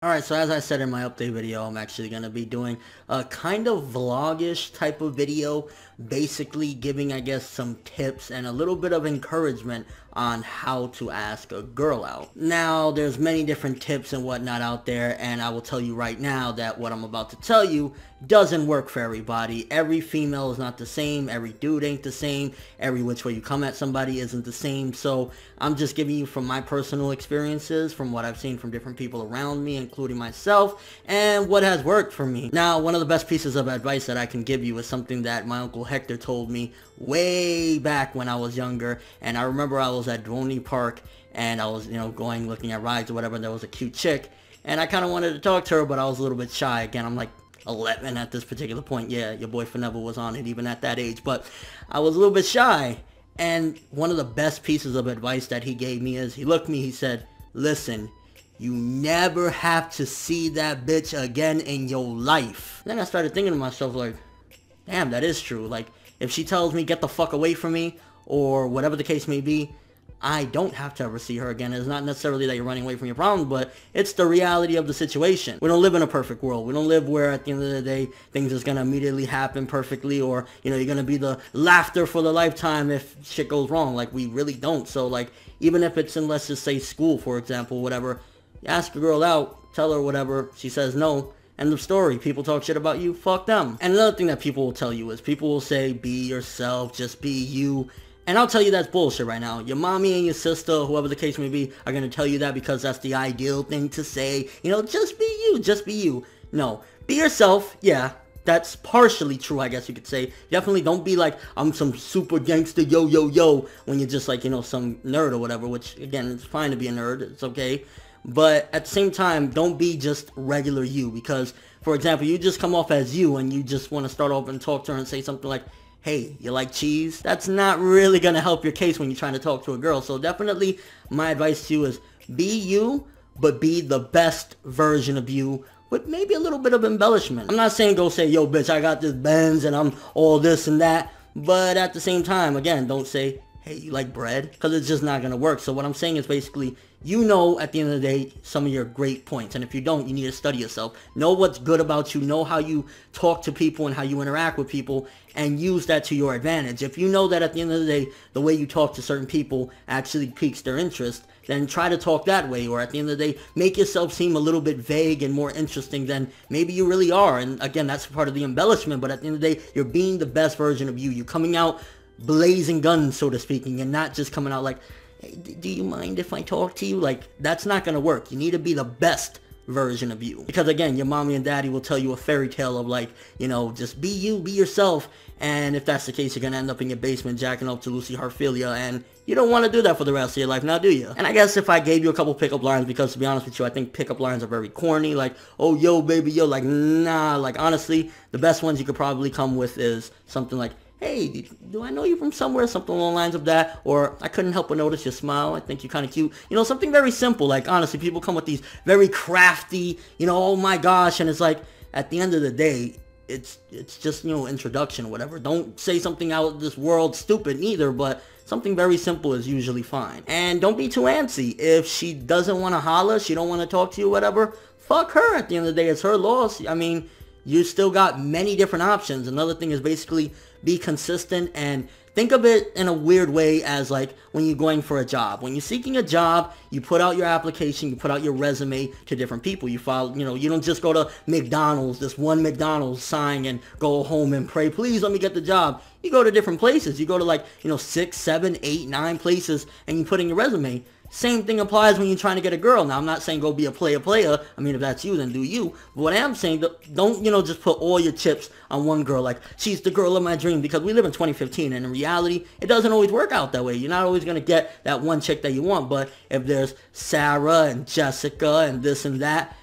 Alright, so as I said in my update video, I'm actually going to be doing a kind of vlog-ish type of video, basically giving, I guess, some tips and a little bit of encouragement on how to ask a girl out. Now, there's many different tips and whatnot out there, and I will tell you right now that what I'm about to tell you doesn't work for everybody. Every female is not the same, every dude ain't the same, every which way you come at somebody isn't the same, so I'm just giving you from my personal experiences, from what I've seen from different people around me, including myself, and what has worked for me. Now, one of the best pieces of advice that I can give you is something that my Uncle Hector told me way back when I was younger, and I remember I was at Droney Park, and I was, going looking at rides or whatever, and there was a cute chick, and I kind of wanted to talk to her, but I was a little bit shy. Again, I'm like 11 at this particular point. Yeah, your boy ForneverWorld was on it even at that age, but I was a little bit shy, and one of the best pieces of advice that he gave me is, he looked at me, he said, listen, you never have to see that bitch again in your life. Then I started thinking to myself, like, damn, that is true. Like, if she tells me get the fuck away from me, or whatever the case may be, I don't have to ever see her again. It's not necessarily that you're running away from your problem, but it's the reality of the situation. We don't live in a perfect world. We don't live where at the end of the day, things is going to immediately happen perfectly, or, you're going to be the laughter for the lifetime if shit goes wrong. Like, we really don't. So, like, even if it's in, let's just say, school, for example, whatever, you ask a girl out, tell her whatever, she says no, end of story. People talk shit about you, fuck them. And another thing that people will tell you is, people will say, be yourself, just be you. And I'll tell you that's bullshit right now. Your mommy and your sister, whoever the case may be, are going to tell you that because that's the ideal thing to say. Just be you, just be you. No, be yourself, yeah. That's partially true, I guess you could say. Definitely don't be like, I'm some super gangster yo, when you're just like, some nerd or whatever, which, again, it's fine to be a nerd, it's okay. But at the same time, don't be just regular you, because, for example, you just come off as you and you just want to start off and talk to her and say something like, hey, you like cheese? That's not really going to help your case when you're trying to talk to a girl. So definitely my advice to you is be you, but be the best version of you with maybe a little bit of embellishment. I'm not saying go say, yo, bitch, I got this Benz and I'm all this and that. But at the same time, again, don't say, hey, you like bread? Because it's just not going to work. So what I'm saying is basically, at the end of the day, some of your great points. And if you don't, you need to study yourself. Know what's good about you. Know how you talk to people and how you interact with people. And use that to your advantage. If you know that at the end of the day, the way you talk to certain people actually piques their interest, then try to talk that way. Or at the end of the day, make yourself seem a little bit vague and more interesting than maybe you really are. And again, that's part of the embellishment. But at the end of the day, you're being the best version of you. You're coming out blazing guns, so to speaking, and not just coming out like, hey, do you mind if I talk to you? Like, that's not going to work. You need to be the best version of you. Because again, your mommy and daddy will tell you a fairy tale of like, just be you, be yourself. And if that's the case, you're going to end up in your basement jacking up to Lucy Harfilia, and you don't want to do that for the rest of your life, now do you? And I guess if I gave you a couple pickup lines, because to be honest with you, I think pickup lines are very corny, like, oh, yo, baby, yo, like, nah, like, honestly, the best ones you could probably come with is something like, hey, do I know you from somewhere? Something along the lines of that. Or, I couldn't help but notice your smile. I think you're kind of cute. Something very simple. Like, honestly, people come with these very crafty, oh my gosh. And it's like, at the end of the day, it's just, introduction or whatever. Don't say something out of this world stupid either, but something very simple is usually fine. And don't be too antsy. If she doesn't want to holler, she don't want to talk to you, whatever, fuck her. At the end of the day, it's her loss. I mean, you still got many different options. Another thing is basically be consistent, and think of it in a weird way as like when you're going for a job. When you're seeking a job, you put out your application, you put out your resume to different people. You file, you don't just go to McDonald's, this one McDonald's sign, and go home and pray, please let me get the job. You go to different places. You go to like, 6, 7, 8, 9 places, and you put in your resume. Same thing applies when you're trying to get a girl. Now, I'm not saying go be a player. I mean, if that's you, then do you. But what I am saying, don't, just put all your chips on one girl. Like, she's the girl of my dream. Because we live in 2015, and in reality, it doesn't always work out that way. You're not always going to get that one chick that you want. But if there's Sarah and Jessica and this and that,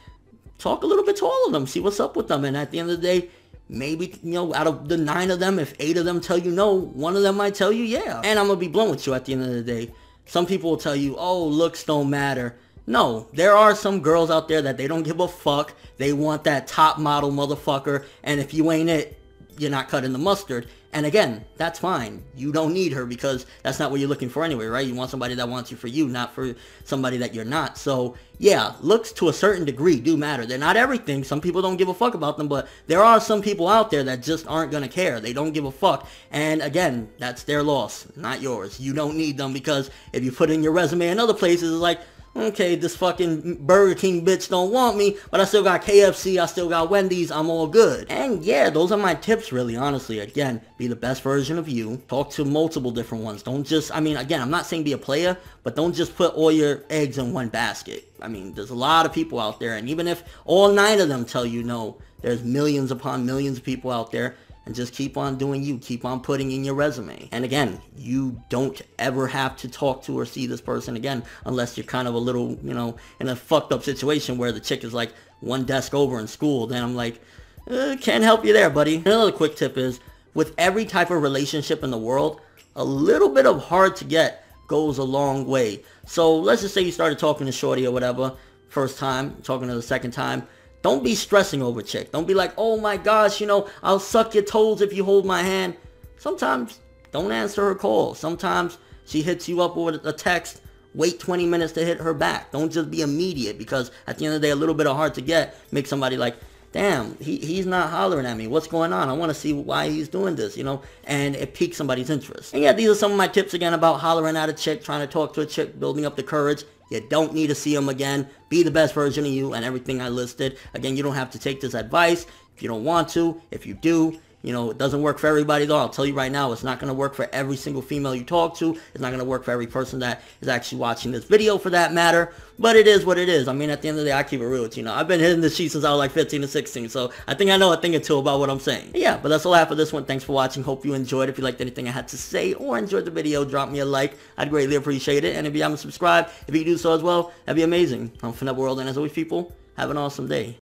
talk a little bit to all of them. See what's up with them. And at the end of the day, maybe, out of the 9 of them, if 8 of them tell you no, 1 of them might tell you yeah. And I'm going to be blunt with you at the end of the day. Some people will tell you, oh, looks don't matter. No, there are some girls out there that they don't give a fuck. They want that top model motherfucker. And if you ain't it, you're not cutting the mustard. And again, that's fine. You don't need her because that's not what you're looking for anyway, right? You want somebody that wants you for you, not for somebody that you're not. So yeah, looks to a certain degree do matter. They're not everything. Some people don't give a fuck about them, but there are some people out there that just aren't gonna care. They don't give a fuck. And again, that's their loss, not yours. You don't need them because if you put in your resume in other places, it's like, okay, this fucking Burger King bitch don't want me, but I still got KFC, I still got Wendy's, I'm all good. And yeah, those are my tips really, honestly. Again, be the best version of you. Talk to multiple different ones. Don't just, I mean, again, I'm not saying be a player, but don't just put all your eggs in one basket. I mean, there's a lot of people out there, and even if all 9 of them tell you no, there's millions upon millions of people out there. And just keep on doing you. Keep on putting in your resume. And again, you don't ever have to talk to or see this person again unless you're kind of a little, you know, in a fucked up situation where the chick is like one desk over in school. Then I'm like, can't help you there, buddy. Another quick tip is, with every type of relationship in the world, a little bit of hard to get goes a long way. So let's just say you started talking to shorty or whatever, first time, talking to the second time. Don't be stressing over chick. Don't be like, oh my gosh, you know, I'll suck your toes if you hold my hand. Sometimes don't answer her call. Sometimes she hits you up with a text. Wait 20 minutes to hit her back. Don't just be immediate, because at the end of the day, a little bit of hard to get makes somebody like, damn, he's not hollering at me. What's going on? I want to see why he's doing this, you know, and it piques somebody's interest. And yeah, these are some of my tips again about hollering at a chick, trying to talk to a chick, building up the courage. You don't need to see them again. Be the best version of you and everything I listed. Again, you don't have to take this advice if you don't want to. If you do, you know, it doesn't work for everybody though. I'll tell you right now, it's not going to work for every single female you talk to. It's not going to work for every person that is actually watching this video for that matter. But it is what it is. I mean, at the end of the day, I keep it real with you. Know, I've been hitting the sheet since I was like 15 or 16. So I think I know a thing or two about what I'm saying. Yeah, but that's all I have for this one. Thanks for watching. Hope you enjoyed. If you liked anything I had to say or enjoyed the video, drop me a like. I'd greatly appreciate it. And if you haven't subscribed, if you do so as well, that'd be amazing. I'm ForneverWorld, and as always, people, have an awesome day.